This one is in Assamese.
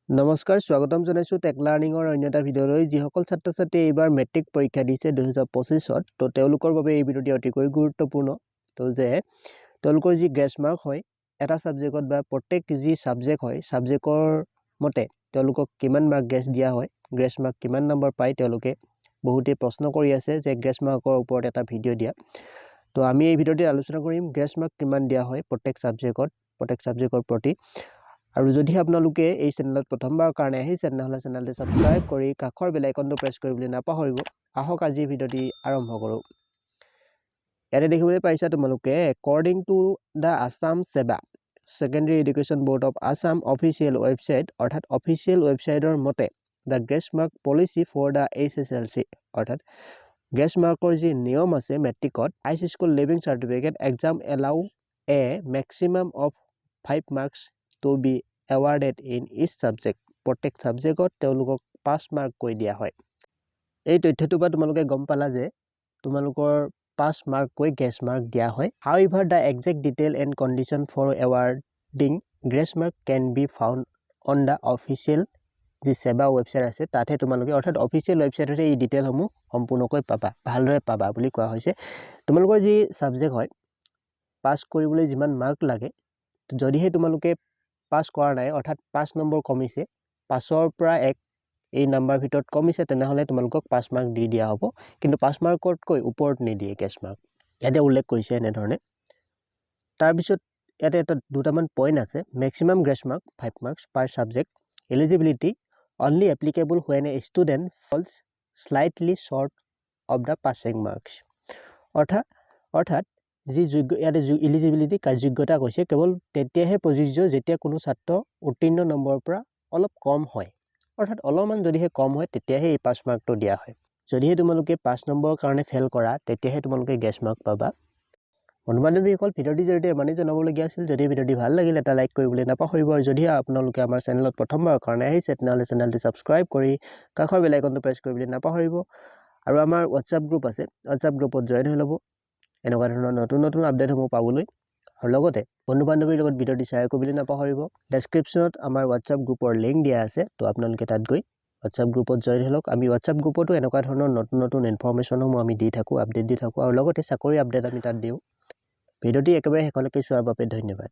নমস্কাৰ স্বাগতম জনাইছো টেক লাৰ্ণিংৰ অন্য এটা ভিডিঅ'লৈ যিসকল ছাত্ৰ-ছাত্ৰী এইবাৰ মেট্ৰিক পৰীক্ষা দিছে 2025ত তো তেওঁলোকৰ বাবে এই ভিডিঅ'টি অতিকৈ গুৰুত্বপূৰ্ণ তো যে তেওঁলোকৰ যি গ্ৰেছ মাৰ্ক হয় এটা সাবজেক্টত বা প্ৰত্যেক যি সাবজেক্ট হয় সাবজেক্টৰ মতে তেওঁলোকক কিমান মাৰ্ক গ্ৰেছ দিয়া হয় গ্ৰেছ মাৰ্ক কিমান নম্বৰ পায় তেওঁলোকে বহুতে প্ৰশ্ন কৰি আছে যে গ্ৰেছ মাৰ্কৰ ওপৰত এটা ভিডিঅ' দিয়া তো আমি এই ভিডিঅ'টি আলোচনা কৰিম গ্ৰেছ মাৰ্ক কিমান দিয়া হয় প্ৰত্যেক সাবজেক্টৰ প্ৰতি আৰু যদি আপোনালোকে এই চেনেলত প্ৰথমবাৰ কাৰণে আহিছে তেনেহলে চেনেলটো সাবস্ক্ৰাইব কৰি কাষৰ বেল আইকনটো প্ৰেছ কৰিবলৈ নাপাহৰিব আহক আজি ভিডিঅ'টি আৰম্ভ কৰো ইয়াতে দেখিবলৈ পাইছা তোমালোকে according to the Assam SEBA Secondary Education Board of Assam official website অৰ্থাৎ official websiteৰ মতে the grace mark policy for the SSLC অৰ্থাৎ গ্ৰেছ মাৰ্কৰ যি নিয়ম আছে মেট্ৰিকত high school leaving certificate exam allow a maximum of 5 marks to be awarded in each subject প্ৰত্যেক সাবজেক্টত তেওঁলোকক 5 মাৰ্ক কৈ দিয়া হয় এই তথ্যটো বা তোমালোকে গম পালা যে তোমালোকৰ 5 মাৰ্ক কৈ গ্ৰেছ মাৰ্ক দিয়া হয় however the exact detail and condition for awarding grace mark can be found on the official যি সেবা ওয়েবসাইট আছে তাতে তোমালোকে অৰ্থাৎ অফিচিয়েল ওয়েবসাইটতে এই ডিটেইল সমূহ সম্পূৰ্ণকৈ পাবা ভালদৰে পাবা বুলি কোৱা হৈছে তোমালোকৰ যি সাবজেক্ট হয় পাস কৰিবলৈ যিমান মাৰ্ক লাগে যদিহে তোমালোকে পাস কৰা নাই অৰ্থাৎ 5 নম্বৰ কমিছে 5ৰ পৰা 1 এই নাম্বাৰ ভিতৰত কমিছে তেনেহলে তোমালোকক 5 মাৰ্ক দি দিয়া হ'ব কিন্তু 5 মাৰ্কতকৈ ওপৰত নিদিয়ে গ্ৰেছ মাৰ্ক ইয়াতে উল্লেখ কৰিছে এনে ধৰণে তাৰ পিছত ইয়াতে এটা দুটামান পইণ্ট আছে maximum grace mark 5 marks per subject eligibility only applicable when a student falls slightly short of the passing marks অৰ্থাৎ যি যোগ্য ইয়াতে এলিজিবিলিটি কাৰ্যযোগ্যতা কৈছে কেৱল তেতিয়াহে প্ৰযোজ্য যেতিয়া কোনো ছাত্ৰ উত্তীৰ্ণ নম্বৰৰ পৰা অলপ কম হয় অৰ্থাৎ অলপমান যদিহে কম হয় তেতিয়াহে এই 5 মাৰ্কটো দিয়া হয় যদিহে তোমালোকে 5 নম্বৰৰ কাৰণে ফেল কৰা তেতিয়াহে তোমালোকে গ্ৰেছ মাৰ্ক পাবা বন্ধু-বান্ধৱীসকল ভিডিঅ'টি জৰিয়তে মানে জনাবলগীয়া আছিল যদি ভিডিঅ'টি ভাল লাগিল এটা লাইক কৰিবলৈ নাপাহৰিব আৰু যদি আপোনালোকে আমাৰ চেনেলত প্ৰথমবাৰৰ কাৰণে আহিছে তেনেহলে চেনেলটো সাবস্ক্ৰাইব কৰি কাষৰ বেল আইকনটো প্ৰেছ কৰিবলৈ নাপাহৰিব আৰু আমাৰ WhatsApp গ্ৰুপ আছে WhatsApp গ্ৰুপত জয়েন হৈ ল'ব এনেকুৱা ধৰণৰ নতুন আপডেটসমূহ পাবলৈ আৰু লগতে বন্ধু-বান্ধৱীৰ লগত ভিডিঅ'টি শ্বেয়াৰ কৰিবলৈ নাপাহৰিব ডেসক্ৰিপচনত আমাৰ WhatsApp গ্ৰুপৰ লিংক দিয়া আছে তো আপোনালোকে তাত গৈ WhatsApp গ্ৰুপত জয়েন হৈ লওক আমি WhatsApp গ্ৰুপতো এনেকুৱা ধৰণৰ নতুন ইনফৰমেশনসমূহ আমি দি থাকো আপডেট দি থাকো আৰু লগতে চাকৰি আপডেট আমি তাত দিওঁ ভিডিঅ'টি একেবাৰে শেষলৈকে চোৱাৰ বাবে ধন্যবাদ